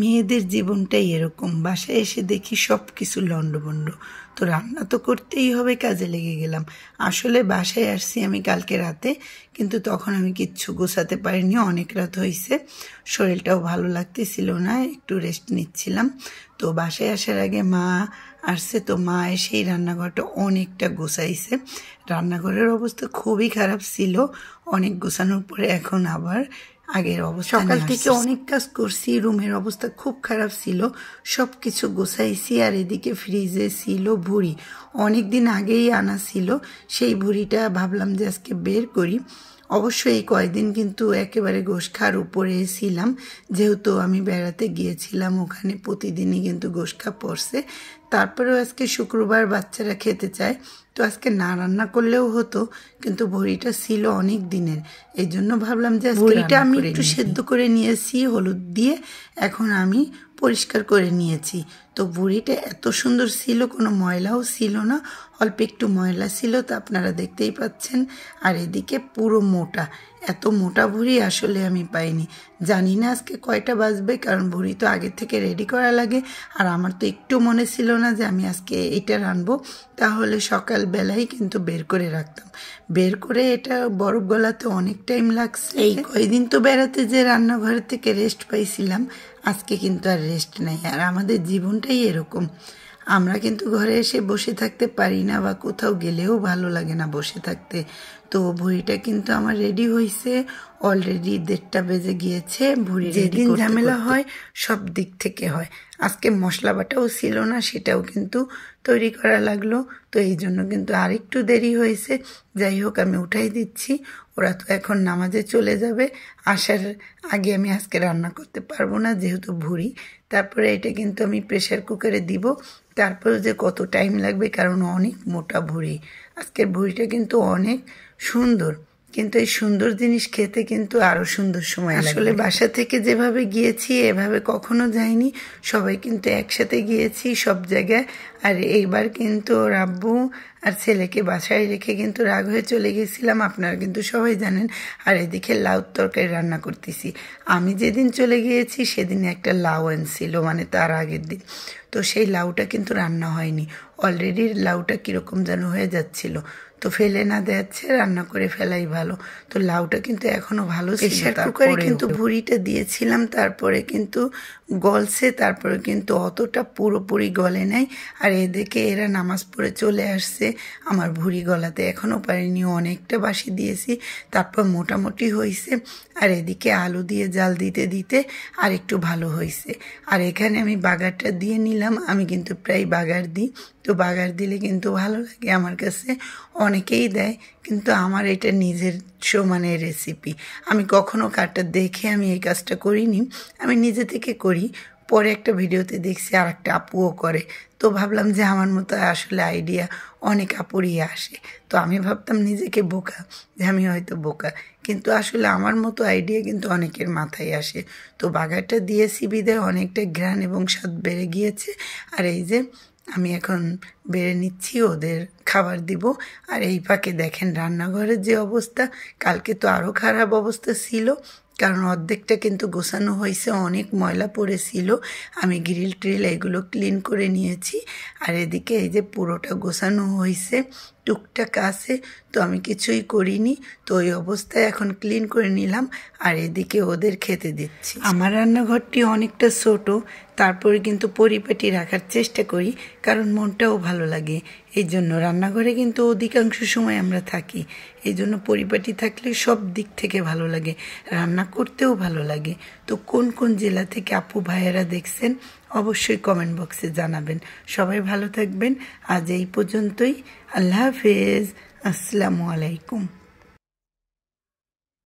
মেয়েদের জীবনটাই এরকম, বাসায় এসে দেখি সব কিছু লন্ডভন্ড। তো রান্না তো করতেই হবে, কাজে লেগে গেলাম। আসলে বাসায় আসছি আমি কালকে রাতে, কিন্তু তখন আমি কিচ্ছু গোছাতে পারিনি, অনেক রাত হয়েছে, শরীরটাও ভালো লাগতেছিল না, একটু রেস্ট নিচ্ছিলাম। তো বাসায় আসার আগে মা আসছে, তো মা এসেই রান্নাঘরটা অনেকটা গোছাইছে। রান্নাঘরের অবস্থা খুবই খারাপ ছিল, অনেক গোছানোর পরে এখন আবার আগের অবস্থা। সকাল থেকে অনেক কাজ করছি, রুমের অবস্থা খুব খারাপ ছিল, সব কিছু গোছাইছি। আর এদিকে ফ্রিজে ছিল ভুড়ি, অনেক দিন আগেই আনা ছিল, সেই ভুড়িটা ভাবলাম যে আজকে বের করি। অবশ্য এই কয়েকদিন কিন্তু একেবারে গোশ খাওয়ার উপরে ছিলাম, যেহেতু আমি বেড়াতে গিয়েছিলাম, ওখানে প্রতিদিনই কিন্তু গোশ খাওয়া পড়ছে। তারপরেও আজকে শুক্রবার, বাচ্চারা খেতে চায়, তো আজকে না রান্না করলেও হতো, কিন্তু ভুড়িটা ছিল অনেক দিনের, এই জন্য ভাবলাম যে ভুড়িটা আমি একটু সেদ্ধ করে নিয়েছি হলুদ দিয়ে, এখন আমি পরিষ্কার করে নিয়েছি। তো ভুড়িটা এত সুন্দর ছিল, কোনো ময়লাও ছিল না, অল্প একটু ময়লা ছিল, তা আপনারা দেখতেই পাচ্ছেন। আর এদিকে পুরো মোটা, এত মোটা ভুড়ি আসলে আমি পাইনি। জানি না আজকে কয়টা বাজবে, কারণ ভুড়ি তো আগে থেকে রেডি করা লাগে। আর আমার তো একটু মনে ছিল না যে আমি আজকে এটা রানবো, তাহলে সকালবেলাই কিন্তু বের করে রাখতাম। বের করে এটা বরফ গলাতে অনেক টাইম লাগছে। এই কয়দিন তো বেড়াতে যে রান্নাঘর থেকে রেস্ট পাইছিলাম, আজকে কিন্তু আর রেস্ট নাই। আর আমাদের জীবনটাই এরকম, আমরা কিন্তু ঘরে এসে বসে থাকতে পারি না, বা কোথাও গেলেও ভালো লাগে না বসে থাকতে। তো ভুড়িটা কিন্তু আমার রেডি হয়েছে, অলরেডি 1:30 বেজে গিয়েছে। ভুড়ি যেদিন ঝামেলা হয় সব দিক থেকে হয়, আজকে মশলা বাটাও ছিল না, সেটাও কিন্তু তৈরি করা লাগলো, তো এই জন্য কিন্তু আরেকটু দেরি হয়েছে। যাই হোক, আমি উঠাই দিচ্ছি, ওরা তো এখন নামাজে চলে যাবে, আসার আগে আমি আজকে রান্না করতে পারবো না যেহেতু ভুড়ি। তারপরে এটা কিন্তু আমি প্রেসার কুকারে দিব, তারপরে যে কত টাইম লাগবে, কারণ অনেক মোটা ভুড়ি। আজকের ভুড়িটা কিন্তু অনেক সুন্দর, কিন্তু এই সুন্দর জিনিস খেতে কিন্তু আরো সুন্দর সময় লাগবে। আসলে বাসা থেকে যেভাবে গিয়েছি এভাবে কখনো যাইনি, সবাই কিন্তু একসাথে গিয়েছি সব জায়গায়। আর এইবার কিন্তু আব্বু আর ছেলেকে বাসায় রেখে কিন্তু রাগ হয়ে চলে গেছিলাম, আপনারা কিন্তু সবাই জানেন। আর এদিকে লাউ তরকারি রান্না করতেছি। আমি যেদিন চলে গিয়েছি সেদিন একটা লাউ আনছিল, মানে তার আগের দিন, তো সেই লাউটা কিন্তু রান্না হয়নি, অলরেডি লাউটা কীরকম যেন হয়ে যাচ্ছিল, তো ফেলে না যাচ্ছে, রান্না করে ফেলাই ভালো। তো লাউটা কিন্তু এখনো ভালো ছিল। প্রেসার কুকারে কিন্তু ভুড়িটা দিয়েছিলাম, তারপরে কিন্তু গলছে, তারপরে কিন্তু অতটা পুরোপুরি গলে নাই। আর এদিকে এরা নামাজ পড়ে চলে আসছে, আমার ভুড়ি গলাতে এখনো পারিনি, অনেকটা বাসি দিয়েছি, তারপর মোটামুটি হয়েছে। আর এদিকে আলু দিয়ে জাল দিতে দিতে আর একটু ভালো হয়েছে। আর এখানে আমি বাগারটা দিয়ে নিলাম, আমি কিন্তু প্রায় বাগার দিই, তো বাগার দিলে কিন্তু ভালো লাগে আমার কাছে, অনেকেই দেয়, কিন্তু আমার এটা নিজের সমানের রেসিপি। আমি কখনো কারটা দেখে আমি এই কাজটা করিনি, আমি নিজে থেকে করি। পরে একটা ভিডিওতে দেখছি আর একটা আপুও করে, তো ভাবলাম যে আমার মতো আসলে আইডিয়া অনেক আপুরই আসে। তো আমি ভাবতাম নিজেকে বোকা, যে আমি হয়তো বোকা, কিন্তু আসলে আমার মতো আইডিয়া কিন্তু অনেকের মাথায় আসে। তো বাগারটা দিয়েছি বিদায় অনেকটা ঘ্রাণ এবং স্বাদ বেড়ে গিয়েছে। আর এই যে আমি এখন বেড়ে নিচ্ছি, ওদের খাবার দিব। আর এই ফাঁকে দেখেন রান্নাঘরের যে অবস্থা, কালকে তো আরও খারাপ অবস্থা ছিল, কারণ অর্ধেকটা কিন্তু গোছানো হয়েছে, অনেক ময়লা পড়েছিল, আমি গ্রিল ট্রিল এগুলো ক্লিন করে নিয়েছি। আর এদিকে এই যে পুরোটা গোছানো হয়েছে, টুকটাক আছে, তো আমি কিছুই করিনি, তো ওই অবস্থায় এখন ক্লিন করে নিলাম। আর এদিকে ওদের খেতে দিচ্ছি। আমার রান্নাঘরটি অনেকটা ছোট, তারপরে কিন্তু পরিপাটি রাখার চেষ্টা করি, কারণ মনটাও ভালো লাগে, এই জন্য রান্নাঘরে কিন্তু অধিকাংশ সময় আমরা থাকি, এই জন্য পরিপাটি থাকলে সব দিক থেকে ভালো লাগে, রান্না করতেও ভালো লাগে। তো কোন কোন জেলা থেকে আপু ভাইয়েরা দেখছেন অবশ্যই কমেন্ট বক্সে জানাবেন। সবাই ভালো থাকবেন, আজ এই পর্যন্তই, আল্লাহ হাফেজ, আসসালামু আলাইকুম।